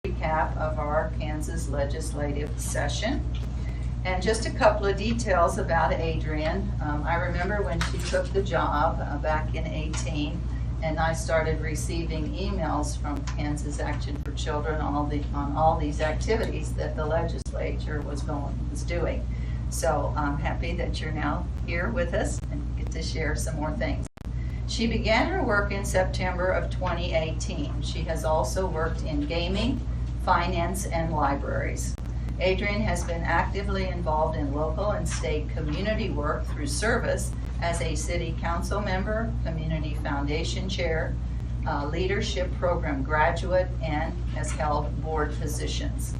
recap of our Kansas legislative session. And just a couple of details about Adrienne. I remember when she took the job back in 2018, and I started receiving emails from Kansas Action for Children on all these activities that the legislature was doing. So I'm happy that you're now here with us and get to share some more things. She began her work in September of 2018. She has also worked in gaming, finance, and libraries. Adrienne has been actively involved in local and state community work through service as a city council member, community foundation chair, leadership program graduate, and has held board positions.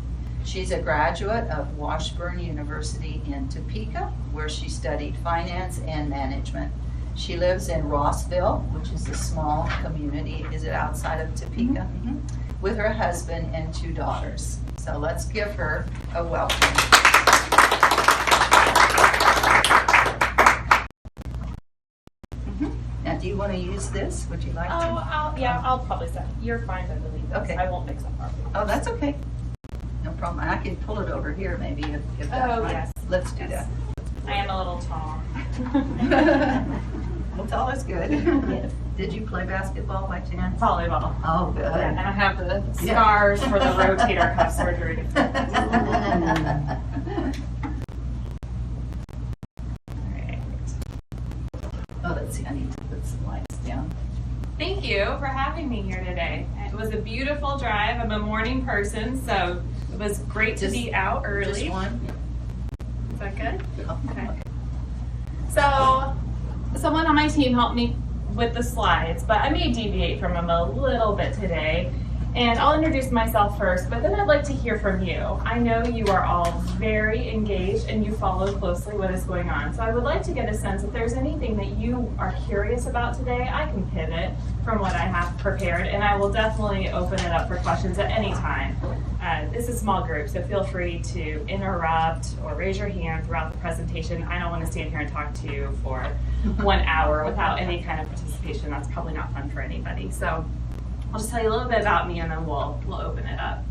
She's a graduate of Washburn University in Topeka, where she studied finance and management. She lives in Rossville, which is a small community. Is it outside of Topeka? Mm-hmm. With her husband and 2 daughters. So let's give her a welcome. Mm-hmm. Now, do you want to use this? Would you like to? I'll probably say. You're fine, I believe. Okay. I won't mix up properly. Oh, that's okay. No problem. I can pull it over here maybe if that's fine. Yes. Let's do that. I am a little tall. Well, tall is good. Yes. Did you play basketball by chance? Volleyball. Oh, good. Yeah, and I have the scars for the rotator cuff surgery. Alright. Oh, let's see. I need to put some lights down. Thank you for having me here today. It was a beautiful drive. I'm a morning person, so it was great to be out early. Just one? Is that good? Oh, okay. So, someone on my team helped me with the slides, but I may deviate from them a little bit today. And I'll introduce myself first, but then I'd like to hear from you. I know you are all very engaged and you follow closely what is going on. So I would like to get a sense if there's anything that you are curious about today. I can pivot from what I have prepared, and I will definitely open it up for questions at any time. This is small group, so feel free to interrupt or raise your hand throughout the presentation. I don't want to stand here and talk to you for 1 hour without any kind of participation. That's probably not fun for anybody. So I'll just tell you a little bit about me and then we'll open it up.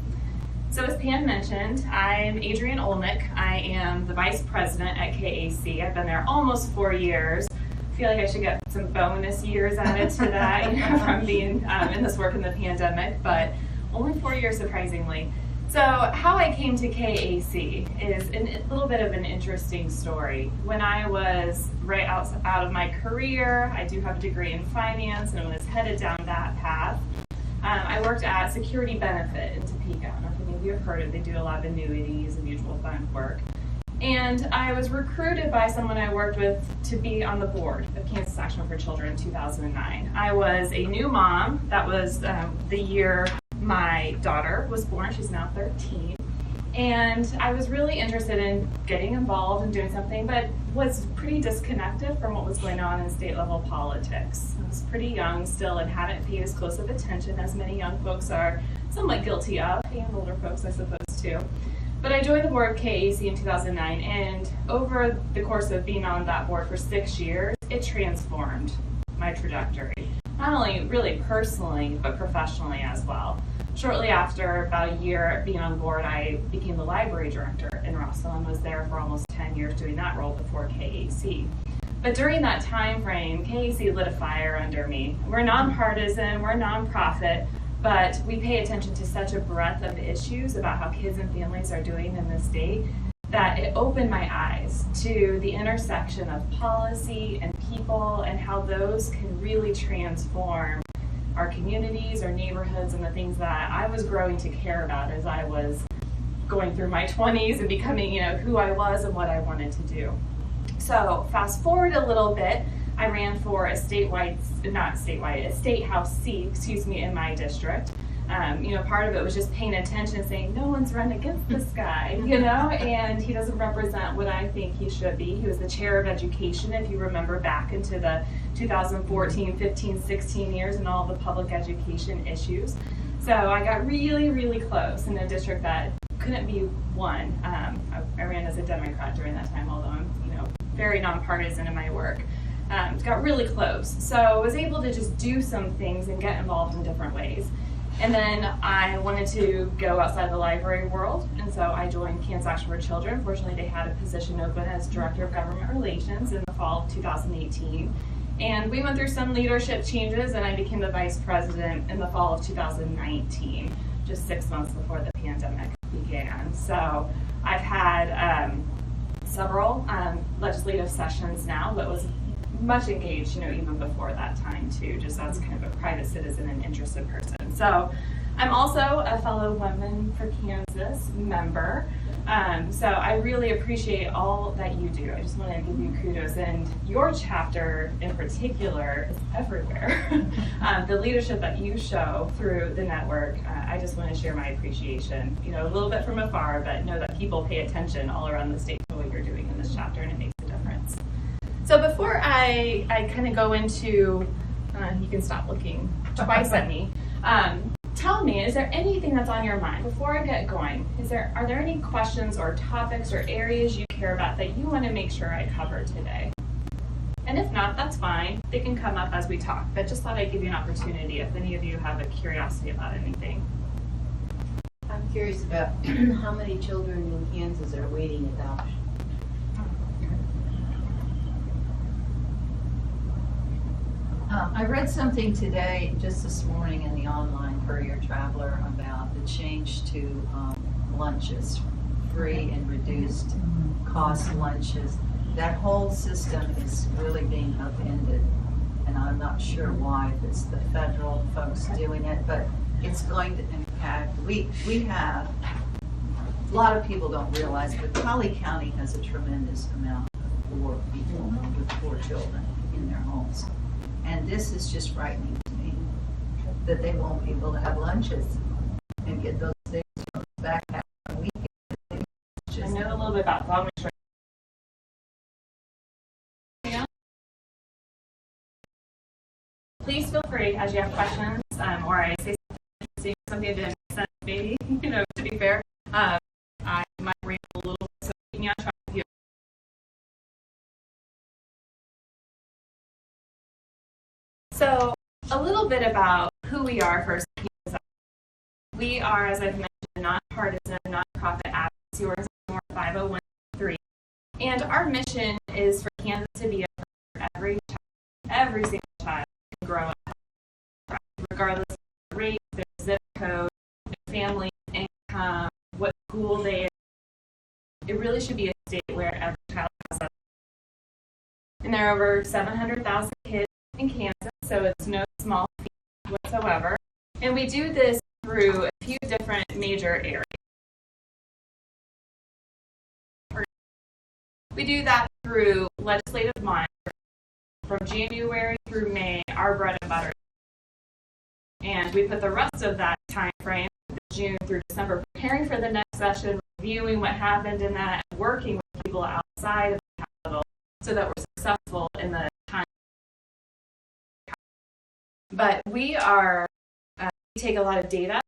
So as Pam mentioned, I'm Adrienne Olejnik. I am the vice president at KAC. I've been there almost 4 years. I feel like I should get some bonus years added to that from being in this work in the pandemic, but only 4 years surprisingly. So how I came to KAC is a little bit of an interesting story. When I was right out of my career, I do have a degree in finance and was headed down that path. I worked at Security Benefit in Topeka. I don't know if any of you have heard of it. They do a lot of annuities and mutual fund work. And I was recruited by someone I worked with to be on the board of Kansas Action for Children in 2009. I was a new mom. That was the year my daughter was born. She's now 13. And I was really interested in getting involved and doing something, but was pretty disconnected from what was going on in state level politics. I was pretty young still and hadn't paid as close of attention as many young folks are somewhat guilty of, and older folks I suppose too. But I joined the board of KAC in 2009, and over the course of being on that board for 6 years, it transformed my trajectory. Not only really personally, but professionally as well. Shortly after about a year being on board, I became the library director in Rossville and was there for almost 10 years doing that role before KAC. But during that time frame, KAC lit a fire under me. We're nonpartisan, we're nonprofit, but we pay attention to such a breadth of issues about how kids and families are doing in this state that it opened my eyes to the intersection of policy and people and how those can really transform our communities, our neighborhoods, and the things that I was growing to care about as I was going through my 20s and becoming, who I was and what I wanted to do. So fast forward a little bit, I ran for a state house seat, in my district. Part of it was just paying attention, saying, no one's run against this guy, and he doesn't represent what I think he should be. He was the chair of education, if you remember back into the 2014, 15, 16 years and all the public education issues. So I got really, really close in a district that couldn't be won. I ran as a Democrat during that time, although I'm, very nonpartisan in my work. Got really close. So I was able to just do some things and get involved in different ways. And then I wanted to go outside the library world, and so I joined Kansas for Children. Fortunately, they had a position open as Director of Government Relations in the fall of 2018. And we went through some leadership changes, and I became the Vice President in the fall of 2019, just 6 months before the pandemic began. So I've had several legislative sessions now, but was much engaged, even before that time too, just as kind of a private citizen and interested person. So I'm also a fellow Women for Kansas member. So I really appreciate all that you do. I just want to give you kudos, and your chapter in particular is everywhere. The leadership that you show through the network, I just want to share my appreciation, a little bit from afar, but know that people pay attention all around the state to what you're doing in this chapter, and it makes a difference. So before I kind of go into, you can stop looking twice at me. Tell me, is there anything that's on your mind before I get going? Are there any questions or topics or areas you care about that you want to make sure I cover today? And if not, that's fine. They can come up as we talk, but just thought I'd give you an opportunity if any of you have a curiosity about anything. I'm curious about how many children in Kansas are awaiting adoption. I read something today, just this morning in the online Courier Traveler, about the change to lunches, free and reduced cost lunches. That whole system is really being upended, and I'm not sure why, if it's the federal folks doing it, but it's going to impact, we have, a lot of people don't realize, but Cowley County has a tremendous amount of poor people with poor children in their homes. And this is just frightening to me, that they won't be able to have lunches and get those things back after a weekend. I know a little bit about that. I'll make sure. Please feel free, as you have questions, or I say something that didn't make sense, maybe, to be fair. I might ramble a little bit, so keep me on track with you. So a little bit about who we are first. We are, as I've mentioned, a nonpartisan, nonprofit advocacy organization, or 501(c)(3), and our mission is for Kansas to be a place where every single child can grow up, regardless of their race, their zip code, their family income, what school they attend. It really should be a state where every child has a. And there are over 700,000 kids in Kansas, so it's no small feat whatsoever. And we do this through a few different major areas. We do that through legislative monitoring. From January through May, our bread and butter. And we put the rest of that time frame, June through December, preparing for the next session, reviewing what happened in that, and working with people outside of the Capitol so that we're successful in the time. But we are, we take a lot of data,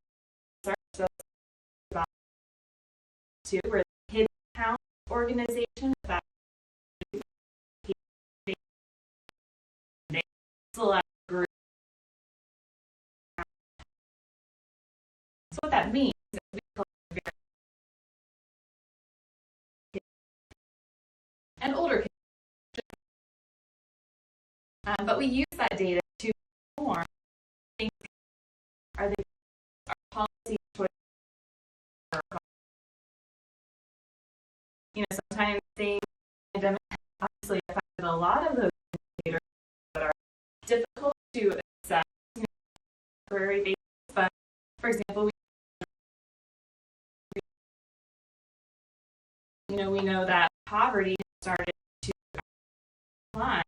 so we're the Kid Count organization, that select group. So what that means is we collect and older kids. But we use that data to inform things. Are they our policy choices? Sometimes things obviously affected a lot of those indicators that are difficult to assess on a temporary basis. But for example, we know that poverty started to decline.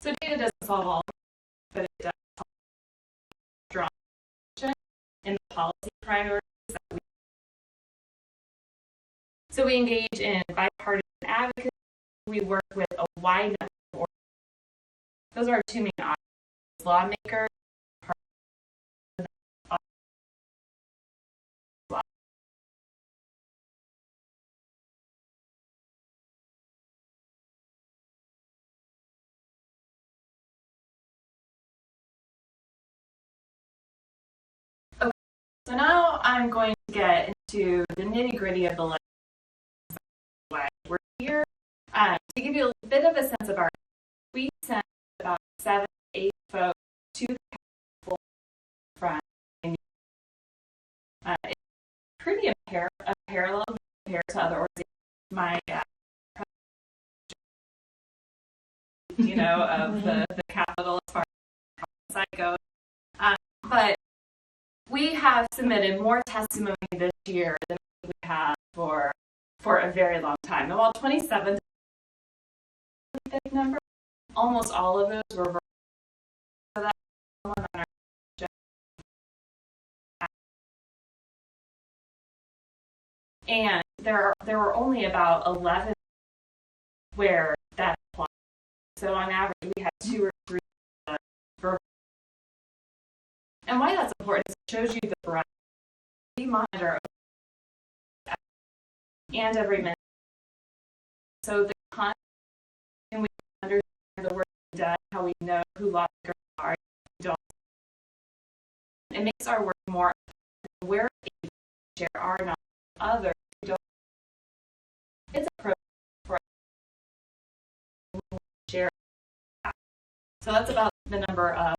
So data doesn't solve all, but it does help draw in the policy priorities that we. So we engage in bipartisan advocacy. We work with a wide number of. Those are our two main options: lawmakers. I'm going to get into the nitty-gritty of the legislation. We're here to give you a bit of a sense of our. We sent about 7 to 8 folks to the Capitol from. It's pretty parallel compared to other organizations. My of the Capitol as far as how site goes. But we have submitted more testimony this year than we have for a very long time. And while 27 is a big number, almost all of those were and there were only about 11 where that applied. So on average, we had 2 or 3 verbal. And why that's important is it shows you the breadth. We monitor and every minute. So the content, and we understand the work done, how we know who lawmakers are, who don't. It makes our work more where we share our knowledge with others who don't. It's a process for us to share. So that's about the number of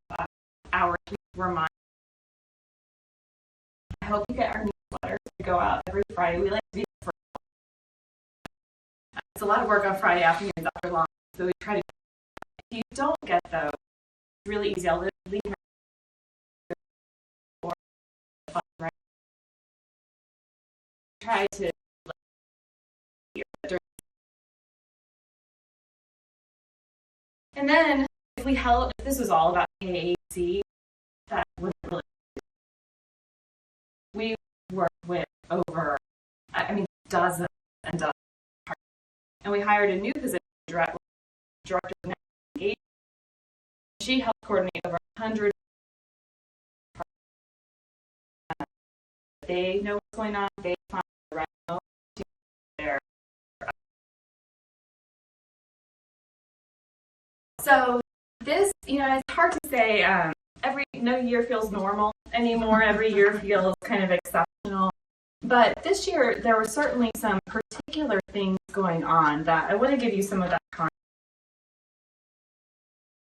hours we remind. I hope you get our newsletters to go out every Friday. We like to be the first. It's a lot of work on Friday afternoons after lunch, so we try to. If you don't get those, it's really easy. I'll leave your or right. Try to. And then if this was all about AAC, that wouldn't really. We work with over, dozens and dozens of partners. And we hired a new position, director of engagement. She helped coordinate over 100 partners. They know what's going on. They find the right moment to their. So this, it's hard to say. No year feels normal anymore. Every year feels kind of exceptional. But this year, there were certainly some particular things going on that I want to give you some of that context.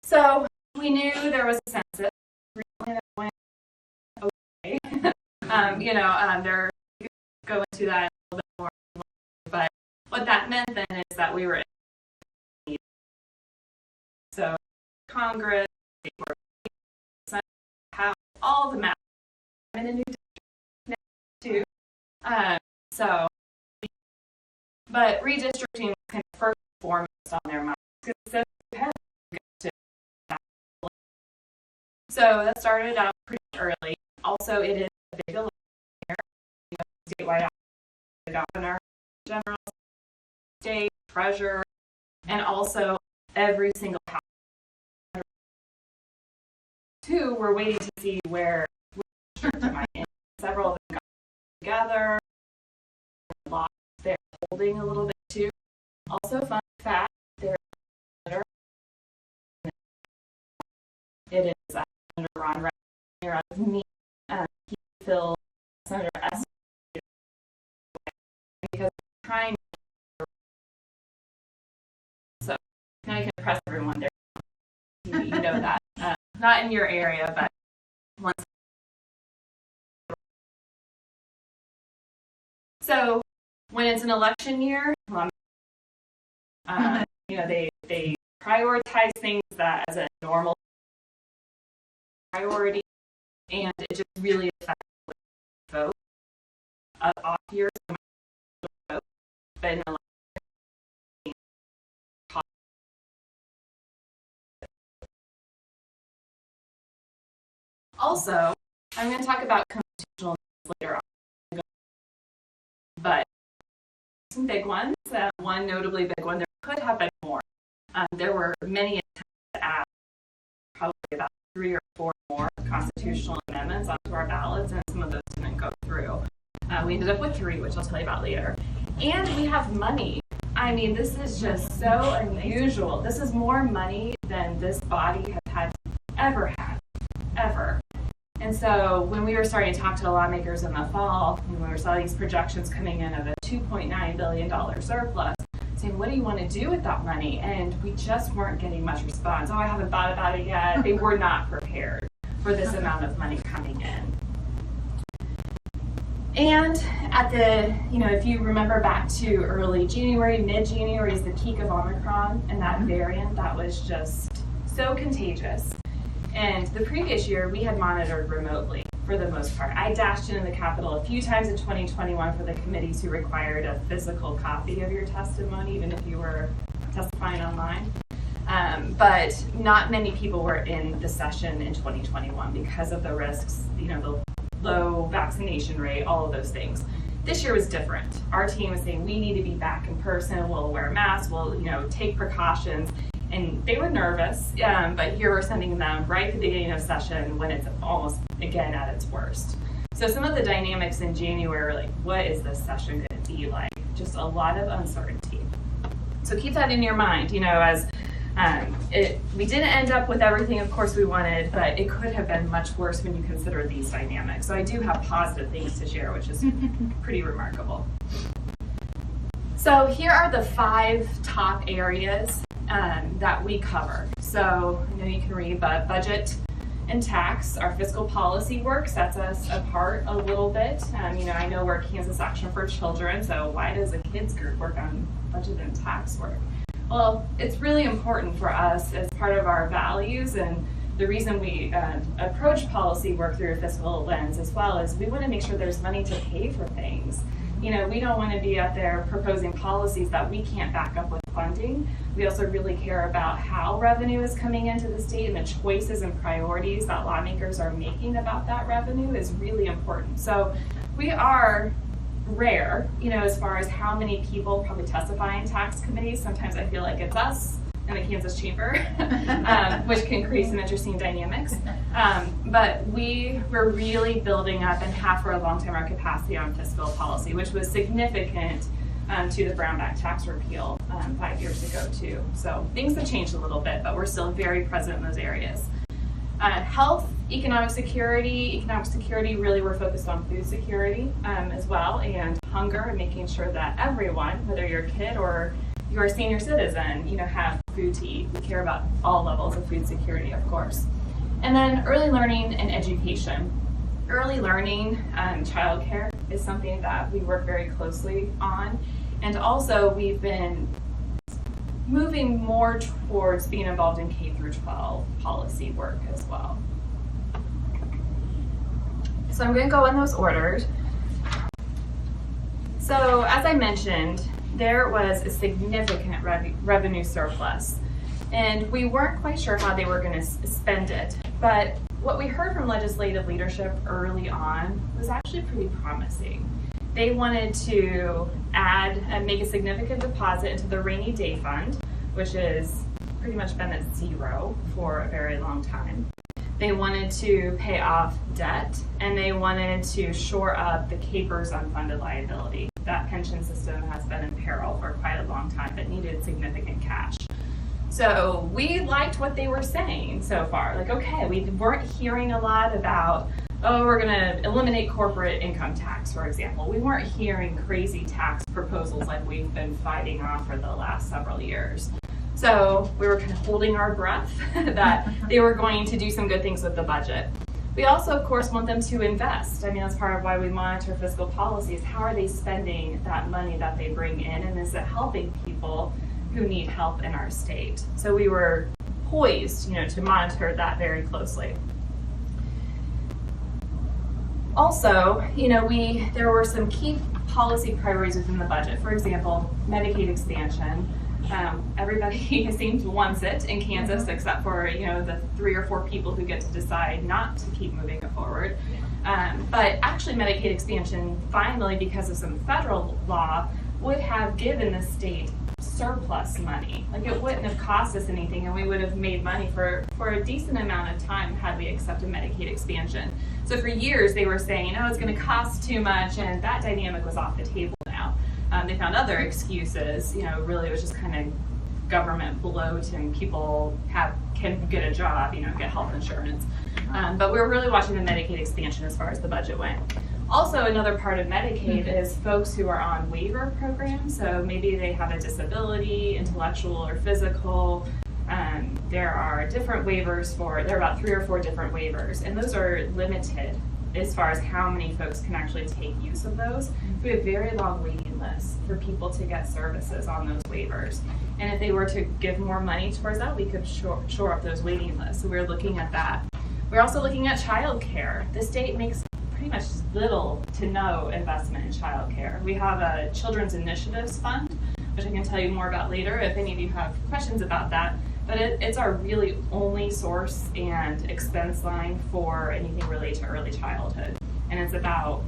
So we knew there was a census. Recently that went okay. They're go into that a little bit more. But what that meant then is that we were in. So Congress, all the maps. I'm in a new district too. But redistricting was kind of first and foremost on their minds. So that started out pretty early. Also, it is a big election year. Statewide, the governor, general, state, treasurer, and also every single house. 2, we're waiting to see where might end. Several of them got together. They're holding a little bit too. Also, fun fact, they're under. It is under Ron right here out of me. He filled Senator S. Because trying. So now you can press everyone there. You know that. Not in your area, but once. So when it's an election year, they prioritize things that as a normal priority, and it just really affects the vote. Off years, vote, but in election. Also, I'm going to talk about constitutional later on, but some big ones. One notably big one. There could have been more. There were many attempts to add probably about 3 or 4 more constitutional amendments onto our ballots, and some of those didn't go through. We ended up with 3, which I'll tell you about later. And we have money. This is just so unusual. This is more money than this body has ever had, ever. And And so when we were starting to talk to the lawmakers in the fall, when we saw these projections coming in of a $2.9 billion surplus, saying, what do you want to do with that money? And we just weren't getting much response. Oh, I haven't thought about it yet. They were not prepared for this amount of money coming in. And at the, if you remember back to early January, mid-January is the peak of Omicron, and that variant, that was just so contagious. And the previous year, we had monitored remotely for the most part. I dashed into the Capitol a few times in 2021 for the committees who required a physical copy of your testimony, even if you were testifying online. But not many people were in the session in 2021 because of the risks, the low vaccination rate, all of those things. This year was different. Our team was saying we need to be back in person, we'll wear masks, we'll take precautions. And they were nervous, but here we're sending them right at the beginning of session when it's almost, again, at its worst. So some of the dynamics in January were like, what is this session going to be like? Just a lot of uncertainty. So keep that in your mind, as we didn't end up with everything, of course, we wanted, but it could have been much worse when you consider these dynamics. So I do have positive things to share, which is pretty remarkable. So here are the 5 top areas that we cover. So you can read, but budget and tax, our fiscal policy work sets us apart a little bit. I know we're Kansas Action for Children, so why does a kids group work on budget and tax work? Well, it's really important for us as part of our values, and the reason we approach policy work through a fiscal lens as well is we want to make sure there's money to pay for things. We don't want to be out there proposing policies that we can't back up with funding. We also really care about how revenue is coming into the state, and the choices and priorities that lawmakers are making about that revenue is really important. So we are rare, as far as how many people probably testify in tax committees. Sometimes I feel like it's us in the Kansas Chamber, which can create some interesting dynamics. But we're really building up and have for a long time our capacity on fiscal policy, which was significant to the Brownback tax repeal 5 years ago too. So things have changed a little bit, but we're still very present in those areas. Health, economic security really we're focused on food security as well, and hunger, and making sure that everyone, whether you're a kid or you're a senior citizen, have food to eat. We care about all levels of food security, of course. And then early learning and education. Early learning, childcare is something that we work very closely on. And also we've been moving more towards being involved in K through 12 policy work as well. So I'm going to go in those orders. So as I mentioned, there was a significant revenue surplus, and we weren't quite sure how they were going to spend it. But what we heard from legislative leadership early on was actually pretty promising. They wanted to add and make a significant deposit into the rainy day fund, which has pretty much been at zero for a very long time. They wanted to pay off debt, and they wanted to shore up the CAPER's unfunded liability. That pension system has been in peril for quite a long time, but needed significant cash. So we liked what they were saying so far. Like, okay, we weren't hearing a lot about, oh, we're going to eliminate corporate income tax, for example. We weren't hearing crazy tax proposals like we've been fighting off for the last several years. So we were kind of holding our breath that they were going to do some good things with the budget. We also, of course, want them to invest. That's part of why we monitor fiscal policies. How are they spending that money that they bring in, and is it helping people who need help in our state? So we were poised, to monitor that very closely. Also, there were some key policy priorities within the budget. For example, Medicaid expansion. Everybody seems wants it in Kansas, except for the 3 or 4 people who get to decide not to keep moving it forward. But actually, Medicaid expansion, finally, because of some federal law, would have given the state surplus money. Like, it wouldn't have cost us anything, and we would have made money for a decent amount of time had we accepted Medicaid expansion. So for years, they were saying, oh, it's going to cost too much, and that dynamic was off the table now. They found other excuses, really it was just kind of government bloat, and people can get a job, get health insurance. But we're really watching the Medicaid expansion as far as the budget went. Also, another part of Medicaid is folks who are on waiver programs. So maybe they have a disability, intellectual or physical. There are different waivers there are about 3 or 4 different waivers, and those are limited as far as how many folks can actually take use of those. We have very long waiting lists for people to get services on those waivers. And if they were to give more money towards that, we could shore up those waiting lists. So we're looking at that. We're also looking at childcare. The state makes pretty much little to no investment in childcare. We have a Children's Initiatives Fund, which I can tell you more about later if any of you have questions about that. But it's our really only source and expense line for anything related to early childhood. And it's about,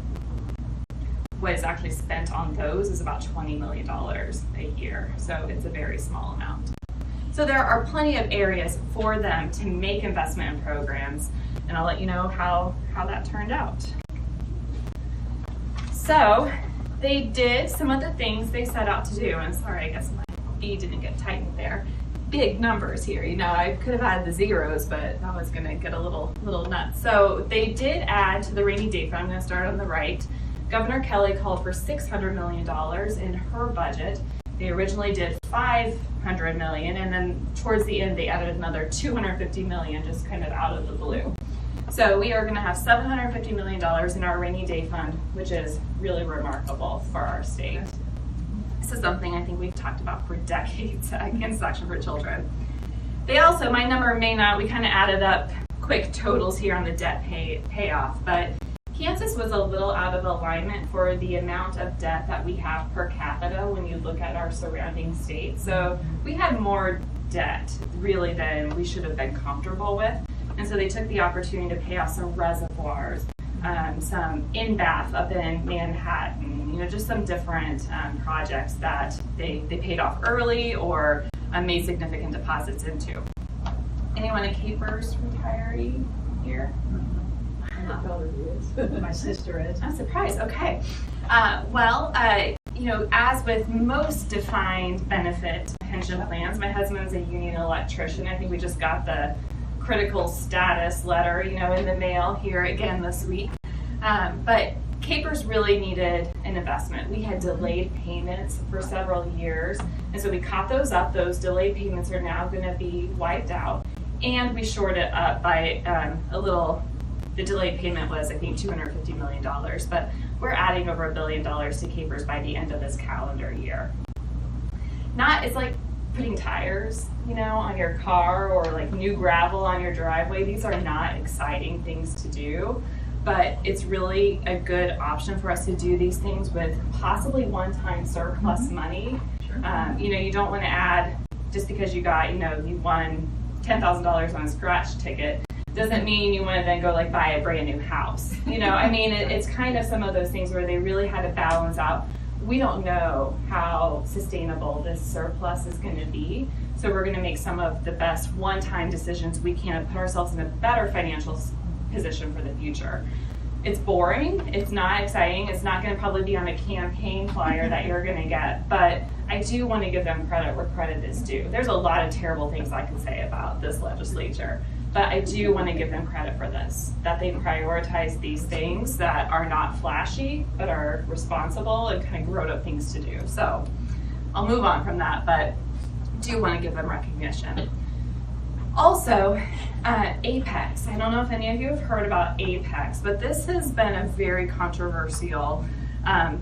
what is actually spent on those is about $20 million a year. So it's a very small amount. So there are plenty of areas for them to make investment in programs, and I'll let you know how that turned out. So they did some of the things they set out to do, and sorry, I guess my B didn't get tightened there. Big numbers here, I could have added the zeros, but that was gonna get a little nuts. So they did add to the rainy day fund. I'm gonna start on the right. Governor Kelly called for $600 million in her budget. They originally did $500 million, and then towards the end they added another $250 million just kind of out of the blue. So we are gonna have $750 million in our rainy day fund, which is really remarkable for our state. This is something I think we've talked about for decades at Kansas Action for Children. They also, my number may not, we kind of added up quick totals here on the debt payoff, but Kansas was a little out of alignment for the amount of debt that we have per capita when you look at our surrounding states. So we had more debt really than we should have been comfortable with. And so they took the opportunity to pay off some reservoirs, some in Bath up in Manhattan, just some different projects that they paid off early or made significant deposits into. Anyone a Capers retiree here? My sister is. I'm surprised. Okay. As with most defined benefit pension plans, my husband's a union electrician. I think we just got the critical status letter, in the mail here again this week. But Capers really needed an investment. We had delayed payments for several years, and so we caught those up. Those delayed payments are now going to be wiped out, and we shored it up by a little. The delayed payment was, I think, $250 million, but we're adding over $1 billion to Capers by the end of this calendar year. It's like putting tires, on your car, or like new gravel on your driveway. These are not exciting things to do, but it's really a good option for us to do these things with possibly one-time surplus money. Sure. You don't want to add, just because you got, you won $10,000 on a scratch ticket, doesn't mean you want to then go buy a brand new house. It's kind of some of those things where they really had to balance out. We don't know how sustainable this surplus is going to be, so we're going to make some of the best one-time decisions we can to put ourselves in a better financial position for the future. It's boring, it's not exciting, it's not going to probably be on a campaign flyer that you're going to get, but I do want to give them credit where credit is due. There's a lot of terrible things I can say about this legislature, but I do want to give them credit for this, that they prioritize these things that are not flashy, but are responsible and kind of grown up things to do. So I'll move on from that, but do want to give them recognition. Also, Apex. I don't know if any of you have heard about Apex, but this has been a very controversial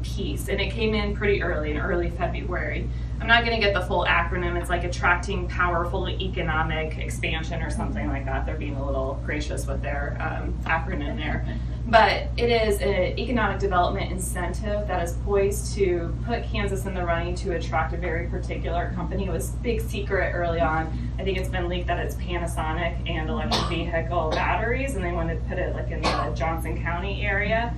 piece, and it came in pretty early, in early February. I'm not going to get the full acronym. It's like Attracting Powerful Economic Expansion or something like that. They're being a little gracious with their acronym there. But it is an economic development incentive that is poised to put Kansas in the running to attract a very particular company. It was a big secret early on. I think it's been leaked that it's Panasonic and electric vehicle batteries, and they wanted to put it in the Johnson County area.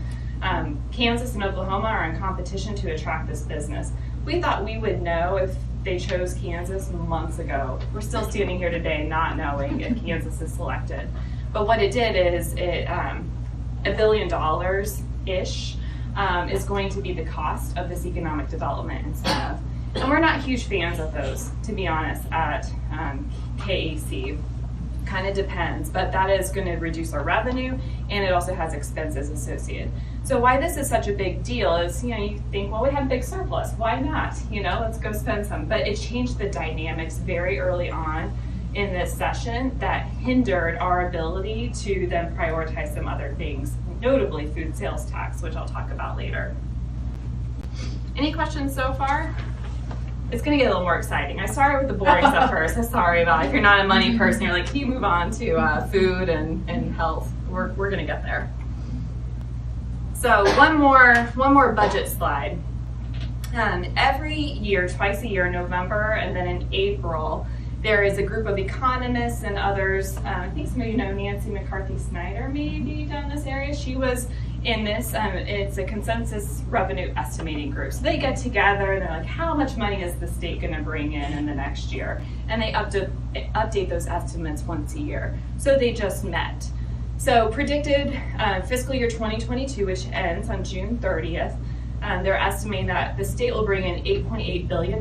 Kansas and Oklahoma are in competition to attract this business. We thought we would know if they chose Kansas months ago. We're still standing here today not knowing if Kansas is selected. But what it did is $1 billion-ish is going to be the cost of this economic development incentive. And we're not huge fans of those, to be honest, at KAC. kind of depends, but that is going to reduce our revenue, and it also has expenses associated. So why this is such a big deal is, you think, well, we have big surplus, why not? Let's go spend some. But it changed the dynamics very early on in this session that hindered our ability to then prioritize some other things, notably food sales tax, which I'll talk about later. Any questions so far? It's going to get a little more exciting. I started with the boring stuff first. I'm sorry about if you're not a money person, you're like, can you move on to food and health? We're going to get there. So one more budget slide. Every year, twice a year, in November and then in April, there is a group of economists and others. I think some of you know Nancy McCarthy-Snyder, maybe down this area. She was in this. It's a consensus revenue estimating group. So they get together and they're like, how much money is the state going to bring in the next year? And they update those estimates once a year. So they just met. So predicted fiscal year 2022, which ends on June 30th, they're estimating that the state will bring in $8.8 billion,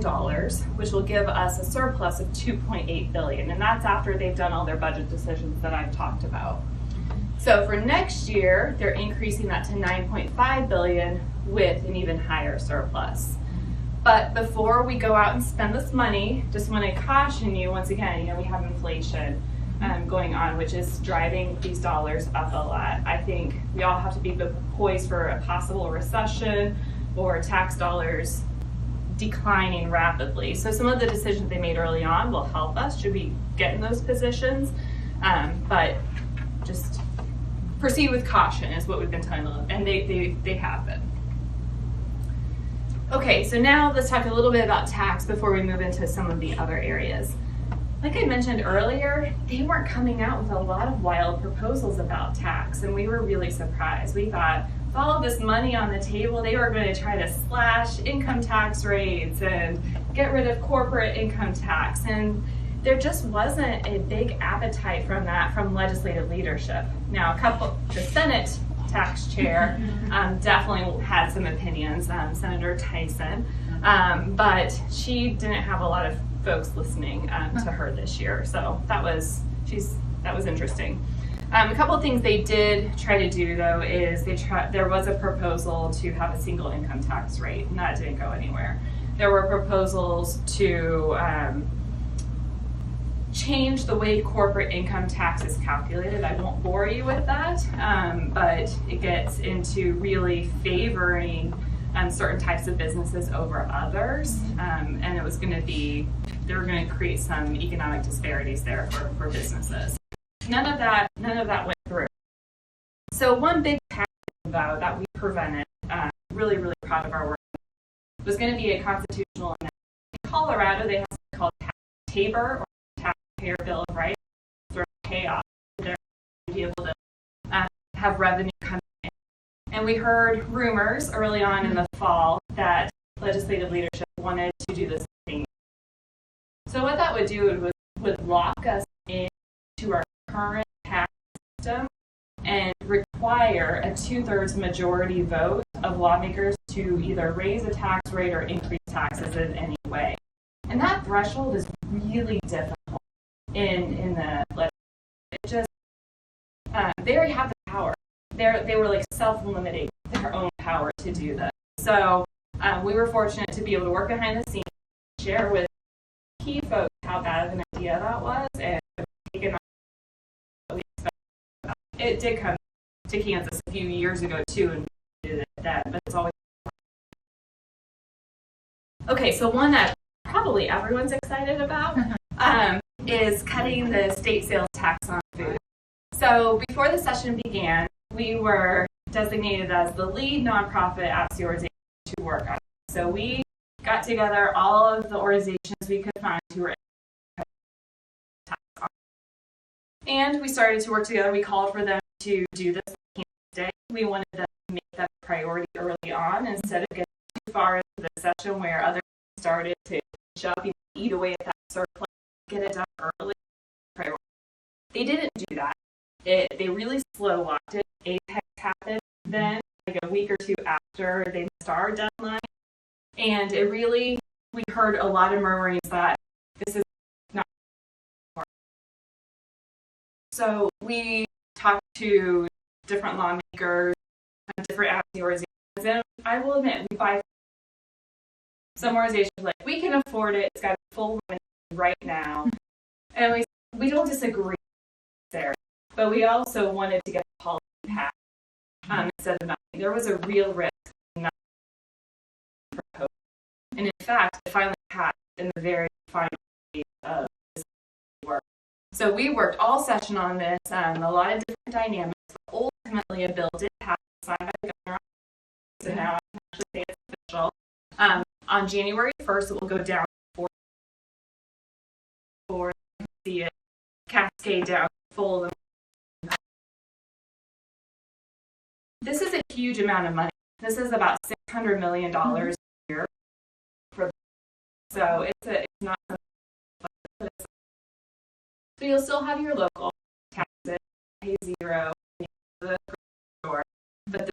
which will give us a surplus of $2.8 billion. And that's after they've done all their budget decisions that I've talked about. So for next year, they're increasing that to $9.5 billion with an even higher surplus. But before we go out and spend this money, just want to caution you, once again, we have inflation going on, which is driving these dollars up a lot. I think we all have to be poised for a possible recession or tax dollars declining rapidly. So some of the decisions they made early on will help us should we get in those positions, but just proceed with caution is what we've been telling them, and they have been. Okay, so now let's talk a little bit about tax before we move into some of the other areas. Like I mentioned earlier, they weren't coming out with a lot of wild proposals about tax, and we were really surprised. We thought with all of this money on the table, they were going to try to slash income tax rates and get rid of corporate income tax, and there just wasn't a big appetite from that from legislative leadership. Now, the Senate tax chair definitely had some opinions, Senator Tyson, but she didn't have a lot of folks listening to her this year, so that was interesting. A couple of things they did try to do though is there was a proposal to have a single income tax rate, and that didn't go anywhere. There were proposals to change the way corporate income tax is calculated. I won't bore you with that, but it gets into really favoring certain types of businesses over others, and it was going to be, they were going to create some economic disparities there for businesses. None of that went through. So one big tax though that we prevented, really, really proud of our work, was going to be a constitutional amendment. In Colorado, they have something called TABOR, or Taxpayer Bill of Rights, sort of chaos. They're going to be able to have revenue come in. And we heard rumors early on in the fall that legislative leadership wanted to do this thing. So what that would do would lock us into our current tax system and require a 2/3 majority vote of lawmakers to either raise a tax rate or increase taxes in any way. And that threshold is really difficult in the legislature. It just, they already have the power. They were like self-limiting their own power to do this. So we were fortunate to be able to work behind the scenes, share with key folks how bad of an idea that was, and take it on. It did come to Kansas a few years ago too, and we did it then, but it's always okay. So one that probably everyone's excited about is cutting the state sales tax on food. So before the session began, we were designated as the lead nonprofit at the organization to work on it. So we got together all of the organizations we could find who were tax on. And we started to work together. We called for them to do this day. We wanted them to make that a priority early on instead of getting too far into the session where others started to shop and eat away at that surplus, get it done early. Priority. They didn't do that. They really slow walked it. Apex happened then, like a week or two after they missed our deadline. And it really, we heard a lot of murmurings that this is not So we talked to different lawmakers, different advocacy organizations, and I will admit, we buy some organizations like, we can afford it, it's got a full women right now. And we don't disagree there, but we also wanted to get a policy passed instead of nothing. There was a real risk not proposed. And in fact, it finally passed in the very final stage of this work. So we worked all session on this, a lot of different dynamics, but ultimately a bill did pass, signed by the governor. So now I can actually say it's official. On January 1st, it will go down for see it cascade down full. This is a huge amount of money. This is about $600 million a year. So it's not something. So you'll still have your local taxes, pay zero, the store, but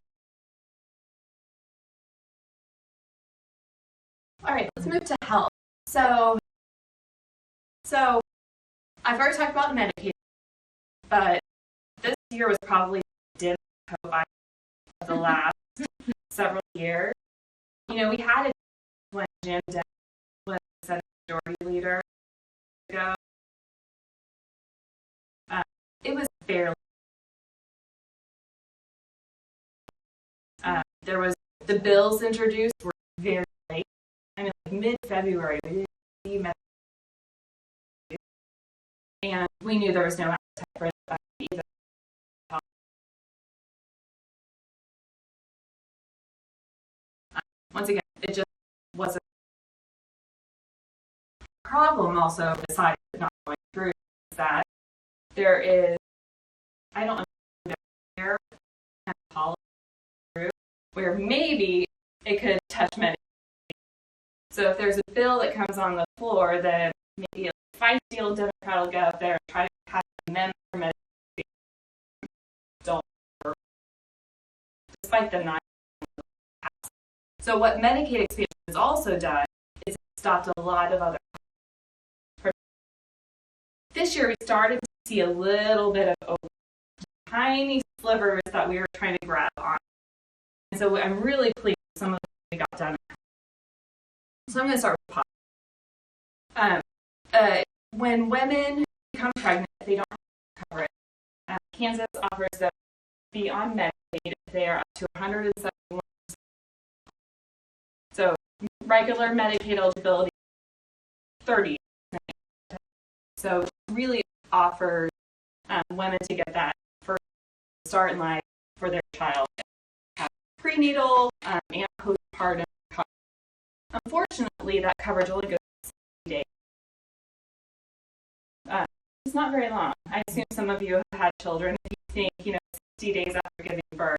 all right, let's move to health. So I've already talked about Medicaid, but this year was probably the COVID of the last several years. You know, we had it when Jim Dennis was Senate Majority Leader ago. It was barely. There was the bills introduced were very late. I mean, like mid-February, we didn't see Medicaid. And we knew there was no appetite for that either. Once again, it just wasn't a problem. Also, besides not going through, is that there is, I don't know, policy through where maybe it could touch Medicaid. So if there's a bill that comes on the floor, then maybe a feisty old Democrat will get up there and try to pass an amendment for Medicaid. Don't work. Despite them not. So what Medicaid Expansion has also done is it stopped a lot of other. This year we started to see a little bit of tiny slivers that we were trying to grab on. And so I'm really pleased with some of the things we got done. So I'm going to start with pop. When women become pregnant, they don't have to cover it. Kansas offers them to be on Medicaid if they are up to 171. So regular Medicaid eligibility, 30. So it really offers women to get that first start in life for their child. Prenatal and postpartum coverage. Unfortunately, that coverage only goes 60 days. It's not very long. I assume some of you have had children. If you think, 60 days after giving birth,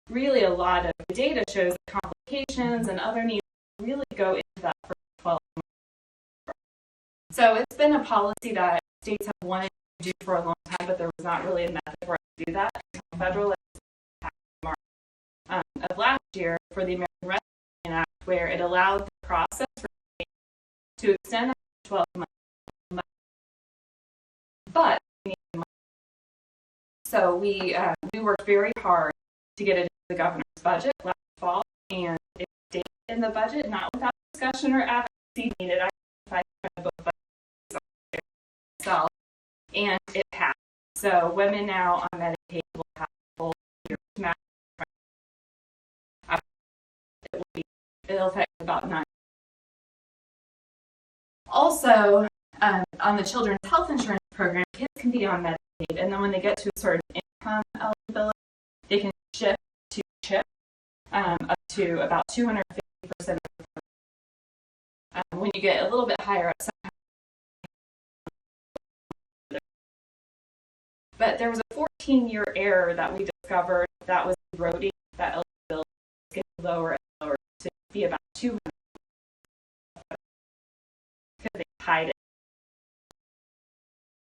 really a lot of the data shows that complications and other needs really go into that first 12 months. So it's been a policy that states have wanted to do for a long time, but there was not really a method for us to do that until federal legislation passed in March of last year for the American Rescue Act, where it allowed the process for states to extend up to 12 months. But we need money. So we worked very hard to get it into the governor's budget last fall, and it stayed in the budget, not without discussion or advocacy needed. I both budgets myself, and it passed. So women now on Medicaid will have full year match. It'll affect about 9. Also, on the children's health insurance program, kids can be on Medicaid, and then when they get to a certain income eligibility, they can shift to CHIP up to about 250% of the when you get a little bit higher up. But there was a 14-year error that we discovered that was eroding that eligibility, getting lower and lower to be about 200 because they hide it.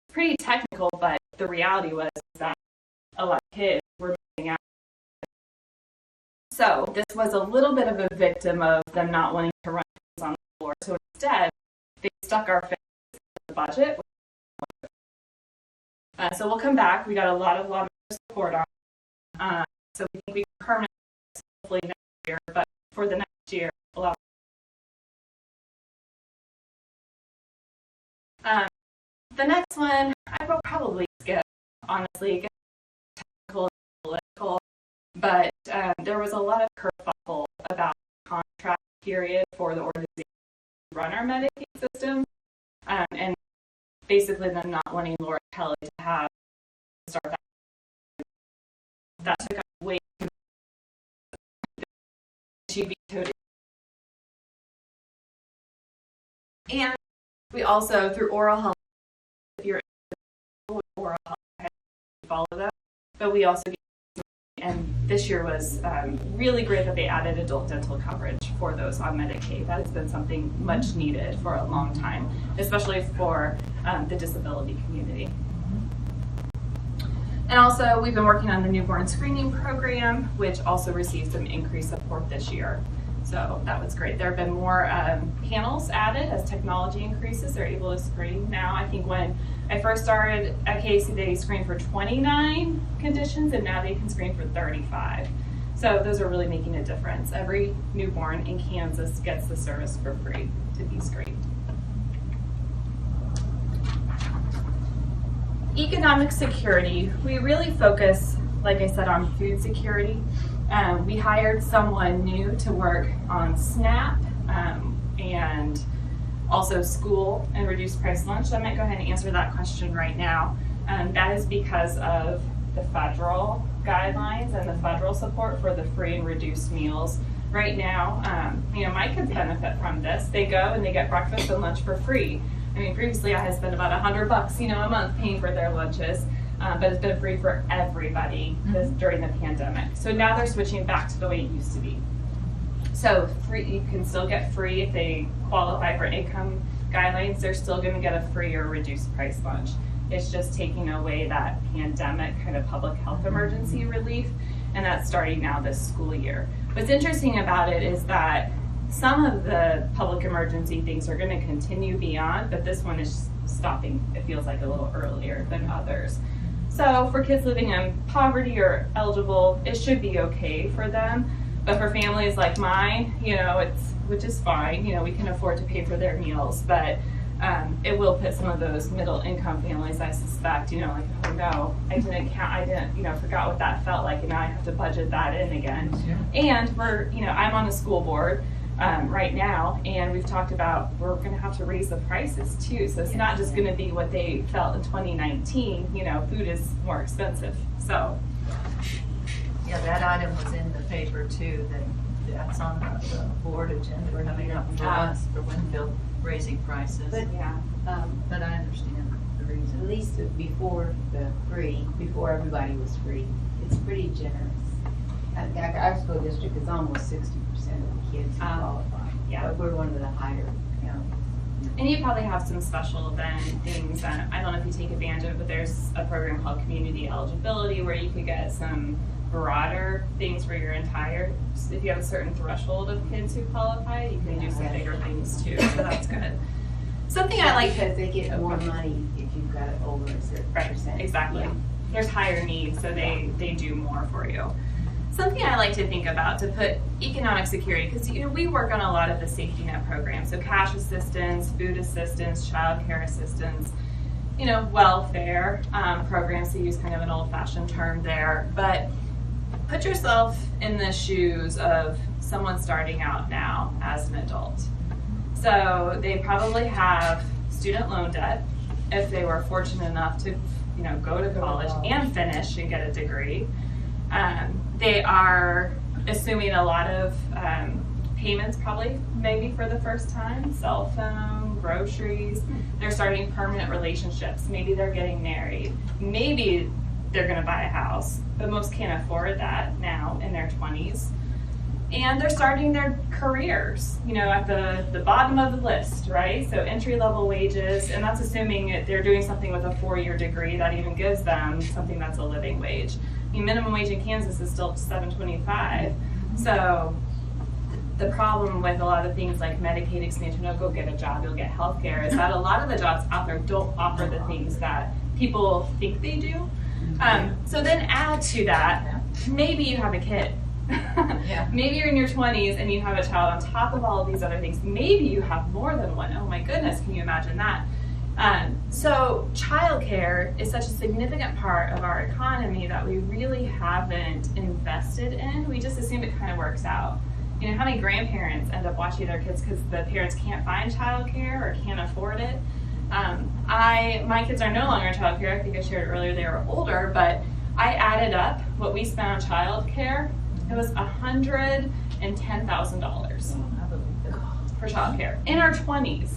It's pretty technical, but the reality was that a lot of kids were missing out. So this was a little bit of a victim of them not wanting to run things on the floor. So instead, they stuck our face in the budget. So we'll come back. We got a lot of lawmaker support on. So we think we can permanently hopefully next year, but for the next year, allow. The next one I will probably skip, honestly, technical and political, but there was a lot of kerfuffle about the contract period for the organization to run our Medicaid system, and basically them not wanting Laura Kelly to have to start that took up way too much. She vetoed it. And we also, through oral health, if you're with oral health, follow that. But we also, and this year was really great that they added adult dental coverage for those on Medicaid. That has been something much needed for a long time, especially for the disability community. And also, we've been working on the newborn screening program, which also received some increased support this year. So that was great. There have been more panels added as technology increases. They're able to screen now. I think when I first started at Casey, they screened for 29 conditions, and now they can screen for 35. So those are really making a difference. Every newborn in Kansas gets the service for free to be screened. Economic security. We really focus, like I said, on food security. We hired someone new to work on SNAP and also school and reduced price lunch. So I might go ahead and answer that question right now. That is because of the federal guidelines and the federal support for the free and reduced meals. Right now, my kids benefit from this. They go and they get breakfast and lunch for free. I mean, previously I had spent about $100, a month paying for their lunches. But it's been free for everybody during the pandemic. So now they're switching back to the way it used to be. So free, you can still get free if they qualify for income guidelines. They're still going to get a free or reduced price lunch. It's just taking away that pandemic kind of public health emergency relief, and that's starting now this school year. What's interesting about it is that some of the public emergency things are going to continue beyond, but this one is stopping, it feels like, a little earlier than others. So for kids living in poverty or eligible, it should be okay for them. But for families like mine, which is fine, we can afford to pay for their meals, but it will put some of those middle income families, I suspect, like, oh no, I forgot what that felt like, and now I have to budget that in again. Yeah. And I'm on the school board right now, and we've talked about we're going to have to raise the prices too. So it's not just going to be what they felt in 2019. Food is more expensive. So yeah, that item was in the paper too. That's on the board agenda coming up for us for Winfield raising prices. But but I understand the reason. At least before everybody was free, it's pretty generous. Our school district is almost 60% of the kids who qualify. Yeah. But we're one of the higher counties. And you probably have some special event things. I don't know if you take advantage of it, but there's a program called Community Eligibility where you could get some broader things for your entire, if you have a certain threshold of kids who qualify, you can do some bigger things too. So that's good. Something I like, because they get more money if you've got it over a certain percentage. Exactly. Yeah. There's higher needs, so they do more for you. Something I like to think about to put economic security, because we work on a lot of the safety net programs, so cash assistance, food assistance, child care assistance, welfare programs, to use kind of an old-fashioned term there. But put yourself in the shoes of someone starting out now as an adult. So they probably have student loan debt if they were fortunate enough to go to college and finish and get a degree. They are assuming a lot of payments, probably maybe for the first time, cell phone, groceries. They're starting permanent relationships. Maybe they're getting married. Maybe they're going to buy a house, but most can't afford that now in their 20s. And they're starting their careers, at the bottom of the list, right? So entry-level wages, and that's assuming they're doing something with a 4-year degree that even gives them something that's a living wage. Minimum wage in Kansas is still $7.25. So the problem with a lot of things like Medicaid expansion, go get a job, you'll get health care, is that a lot of the jobs out there don't offer the things that people think they do. So then add to that, maybe you have a kid. Maybe you're in your 20s and you have a child on top of all of these other things. Maybe you have more than one. Oh my goodness, can you imagine that? So childcare is such a significant part of our economy that we really haven't invested in. We just assume it kind of works out. You know, how many grandparents end up watching their kids because the parents can't find childcare or can't afford it? My kids are no longer in childcare. I think I shared earlier they were older, but I added up what we spent on childcare. It was $110,000 for childcare in our 20s,